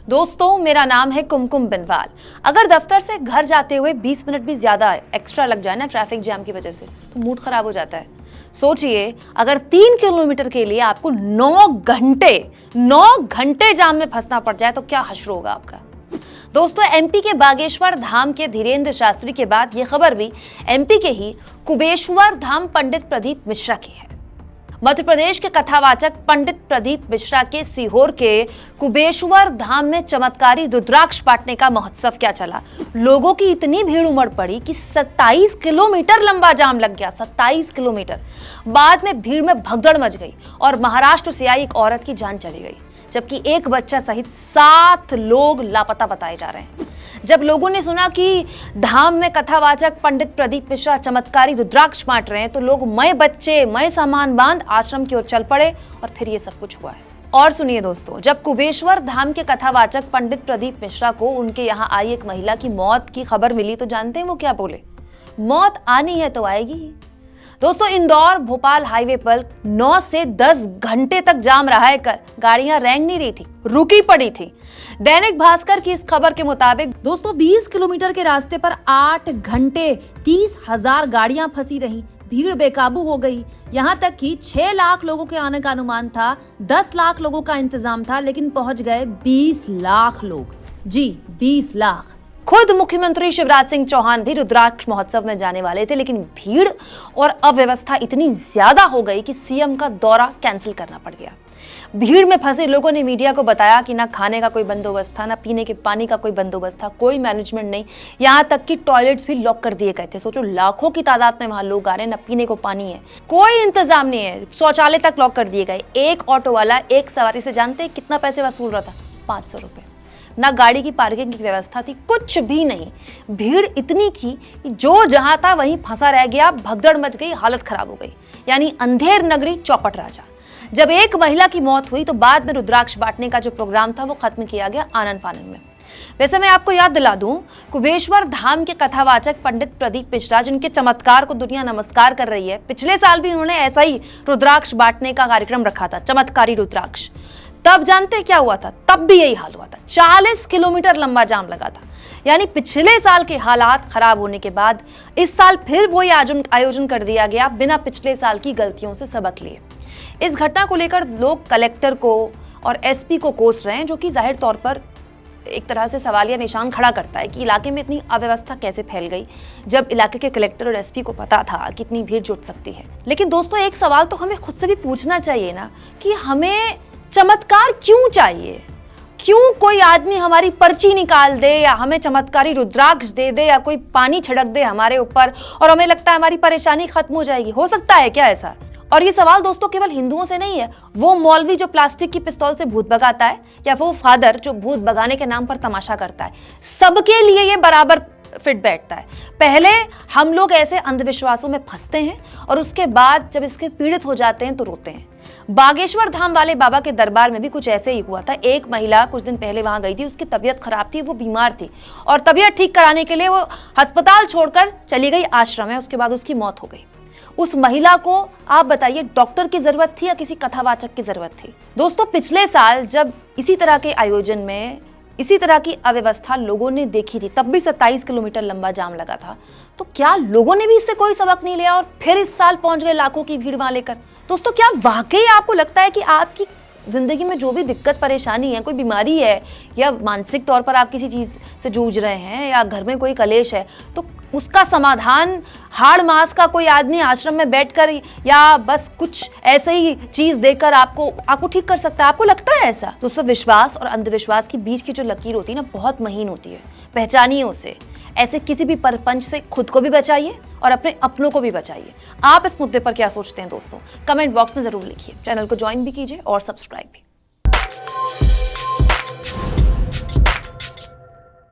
दोस्तों, मेरा नाम है कुमकुम बिनवाल। अगर दफ्तर से घर जाते हुए 20 मिनट भी ज्यादा एक्स्ट्रा लग जाए ना ट्रैफिक जैम की वजह से, तो मूड खराब हो जाता है। सोचिए, अगर 3 किलोमीटर के लिए आपको 9 घंटे जाम में फंसना पड़ जाए तो क्या हश्र होगा आपका। दोस्तों, एमपी के बागेश्वर धाम के धीरेन्द्र शास्त्री के बाद यह खबर भी एमपी के ही कुबेश्वर धाम पंडित प्रदीप मिश्रा की है। मध्य प्रदेश के कथावाचक पंडित प्रदीप मिश्रा के सीहोर के कुबेश्वर धाम में चमत्कारी रुद्राक्ष बांटने का महोत्सव क्या चला। लोगों की इतनी भीड़ उमड़ पड़ी कि 27 किलोमीटर लंबा जाम लग गया। 27 किलोमीटर बाद में भीड़ में भगदड़ मच गई और महाराष्ट्र से आई एक औरत की जान चली गई, जबकि एक बच्चा सहित 7 लोग लापता बताए जा रहे हैं। जब लोगों ने सुना कि धाम में कथावाचक पंडित प्रदीप मिश्रा चमत्कारी रुद्राक्ष बांट रहे हैं, तो लोग मय बच्चे मय सामान बांध आश्रम की ओर चल पड़े और फिर ये सब कुछ हुआ है। और सुनिए दोस्तों, जब कुबेश्वर धाम के कथावाचक पंडित प्रदीप मिश्रा को उनके यहाँ आई एक महिला की मौत की खबर मिली, तो जानते हैं वो क्या बोले? मौत आनी है तो आएगी ही। दोस्तों, इंदौर भोपाल हाईवे पर 9 से 10 घंटे तक जाम रहा है। गाड़ियां रेंग नहीं रही थी, रुकी पड़ी थी। दैनिक भास्कर की इस खबर के मुताबिक दोस्तों 20 किलोमीटर के रास्ते पर 8 घंटे 30,000 गाड़ियां फंसी रही। भीड़ बेकाबू हो गई। यहाँ तक कि 6 लाख लोगों के आने का अनुमान था, 10 लाख लोगों का इंतजाम था, लेकिन पहुंच गए 20 लाख लोग। जी, 20 लाख। खुद मुख्यमंत्री शिवराज सिंह चौहान भी रुद्राक्ष महोत्सव में जाने वाले थे, लेकिन भीड़ और अव्यवस्था इतनी ज्यादा हो गई कि सीएम का दौरा कैंसिल करना पड़ गया। भीड़ में फंसे लोगों ने मीडिया को बताया कि ना खाने का कोई बंदोबस्त था, ना पीने के पानी का कोई बंदोबस्त था, कोई मैनेजमेंट नहीं। यहाँ तक कि टॉयलेट्स भी लॉक कर दिए गए थे। सोचो, लाखों की तादाद में वहां लोग आ रहे हैं, ना पीने को पानी है, कोई इंतजाम नहीं है, शौचालय तक लॉक कर दिए गए। एक ऑटो वाला एक सवारी से जानते हैं कितना पैसे वसूल रहा था? 500 रुपए। ना गाड़ी की पार्किंग की व्यवस्था थी, कुछ भी नहीं। भीड़ इतनी थी कि जो जहां था वहीं फंसा रह गया, भगदड़ मच गई, हालत खराब हो गई। यानी अंधेर नगरी चौपट राजा। जब एक महिला की मौत हुई तो बाद में रुद्राक्ष बांटने का जो प्रोग्राम था वो खत्म किया गया आनन फानन में। वैसे मैं आपको याद दिला दूं, कुबेश्वर धाम के कथावाचक पंडित प्रदीप मिश्रा, जिनके चमत्कार को दुनिया नमस्कार कर रही है, पिछले साल भी उन्होंने ऐसा ही रुद्राक्ष बांटने का कार्यक्रम रखा था, चमत्कारी रुद्राक्ष। तब जानते क्या हुआ था? तब भी यही हाल हुआ था। 40 किलोमीटर लंबा जाम लगा था। यानी पिछले साल के हालात खराब होने के बाद इस साल फिर वही आयोजन कर दिया गया, बिना पिछले साल की गलतियों से सबक लिए। इस घटना को लेकर लोग कलेक्टर को और एसपी को कोस रहे हैं, जो कि जाहिर तौर पर एक तरह से सवालिया निशान खड़ा करता है कि इलाके में इतनी अव्यवस्था कैसे फैल गई, जब इलाके के कलेक्टर और एसपी को पता था कि इतनी भीड़ जुट सकती है। लेकिन दोस्तों, एक सवाल तो हमें खुद से भी पूछना चाहिए ना कि हमें चमत्कार क्यों चाहिए? क्यों कोई आदमी हमारी पर्ची निकाल दे या हमें चमत्कारी रुद्राक्ष दे दे या कोई पानी छिड़क दे हमारे ऊपर और हमें लगता है हमारी परेशानी खत्म हो जाएगी? हो सकता है क्या ऐसा? और ये सवाल दोस्तों केवल हिंदुओं से नहीं है। वो मौलवी जो प्लास्टिक की पिस्तौल से भूत भगाता है, या वो फादर जो भूत भगाने के नाम पर तमाशा करता है, सबके लिए ये बराबर फिट बैठता है। पहले हम लोग ऐसे अंधविश्वासों में फंसते हैं और उसके बाद जब इसके पीड़ित हो जाते हैं तो रोते हैं। बागेश्वर धाम वाले बाबा के दरबार में भी कुछ ऐसे ही हुआ था। एक महिला कुछ दिन पहले वहां गई थी, उसकी तबीयत खराब थी, वो बीमार थी और तबीयत ठीक कराने के लिए वो अस्पताल छोड़कर चली गई आश्रम में। उसके बाद उसकी मौत हो गई। उस महिला को आप बताइए, डॉक्टर की जरूरत थी या किसी कथावाचक की जरूरत थी? दोस्तों, पिछले साल जब इसी तरह के आयोजन में इसी तरह की अव्यवस्था लोगों ने देखी थी, तब भी 27 किलोमीटर लंबा जाम लगा था, तो क्या लोगों ने भी इससे कोई सबक नहीं लिया और फिर इस साल पहुंच गए लाखों की भीड़ वहां लेकर? दोस्तों, क्या वाकई आपको लगता है कि आपकी जिंदगी में जो भी दिक्कत परेशानी है, कोई बीमारी है या मानसिक तौर पर आप किसी चीज से जूझ रहे हैं या घर में कोई कलेश है, तो उसका समाधान हाड़ मास का कोई आदमी आश्रम में बैठकर या बस कुछ ऐसे ही चीज देकर आपको ठीक कर सकता है? आपको लगता है ऐसा? दोस्तों, विश्वास और अंधविश्वास के बीच की जो लकीर होती है ना, बहुत महीन होती है। पहचानिए उसे। ऐसे किसी भी परपंच से खुद को भी बचाइए और अपने अपनों को भी बचाइए। आप इस मुद्दे पर क्या सोचते हैं दोस्तों? कमेंट बॉक्स में जरूर लिखिए। चैनल को ज्वाइन भी कीजिए और सब्सक्राइब भी।